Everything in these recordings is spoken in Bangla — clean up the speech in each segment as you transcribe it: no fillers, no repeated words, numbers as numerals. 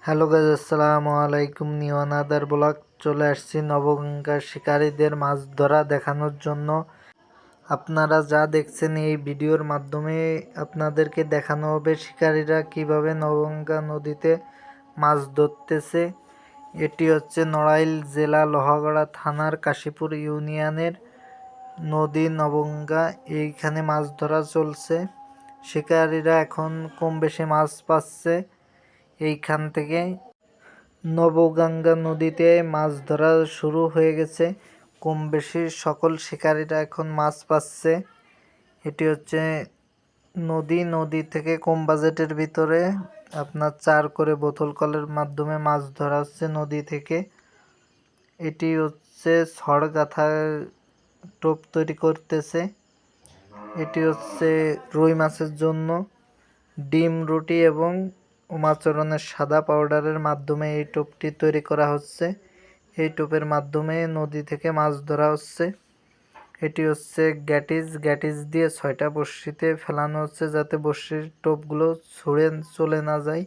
হ্যালো গাইস, আসসালামু আলাইকুম। নিউ আনাদার ব্লগ চলে আসছি নবগঙ্গার শিকারীদের মাছ ধরা দেখানোর জন্য। আপনারা যা দেখছেন এই ভিডিওর মাধ্যমে আপনাদেরকে দেখানো হবে শিকারীরা কিভাবে নবগঙ্গা নদীতে মাছ ধরতেছে। এটি হচ্ছে নড়াইল জেলা লোহাগড়া থানার কাশীপুর ইউনিয়নের নদী নবগঙ্গা। এইখানে মাছ ধরা চলছে। শিকারীরা এখন কম বেশি মাছ পাচ্ছে। এইখান থেকে নবগঙ্গা নদীতে মাছ ধরা শুরু হয়ে গেছে। কম বেশি সকল শিকারীরা এখন মাছ পাচ্ছে। এটি হচ্ছে নদী থেকে কম বাজেটের ভিতরে আপনার 4 করে বোতল কলের মাধ্যমে মাছ ধরা হচ্ছে নদী থেকে। এটি হচ্ছে ছড়গাথা টোপ তৈরি করতেছে। এটি হচ্ছে রুই মাছের জন্য ডিম রুটি এবং উমাচরণের সাদা পাউডারের মাধ্যমে এই টোপটি তৈরি করা হচ্ছে। এই টোপের মাধ্যমে নদী থেকে মাছ ধরা হচ্ছে। এটি হচ্ছে গ্যাটিস দিয়ে 6টা বড়শিতে ফেলানো হচ্ছে যাতে বড়শির টোপগুলো ছুঁড়ে চলে না যায়।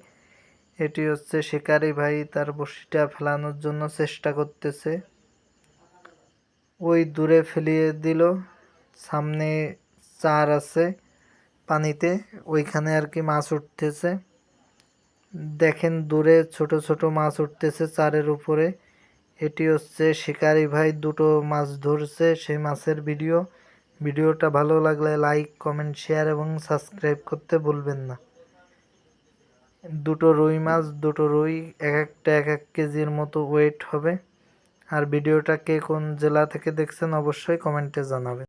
এটি হচ্ছে শিকারি ভাই তার বড়শিটা ফেলানোর জন্য চেষ্টা করতেছে। ওই দূরে ফেলিয়ে দিল, সামনে চার আছে পানিতে, ওইখানে আর কি মাছ উঠতেছে। দেখেন দূরে ছোট ছোট মাছ উঠতেছে চারের উপরে। এটি হচ্ছে শিকারি ভাই দুটো মাছ ধরছে সেই মাছের ভিডিওটা ভালো লাগলে লাইক, কমেন্ট, শেয়ার এবং সাবস্ক্রাইব করতে ভুলবেন না। দুটো রুই এক একটা 1 কেজির মতো ওয়েট হবে। আর ভিডিওটা কে কোন জেলা থেকে দেখছেন অবশ্যই কমেন্টে জানাবেন।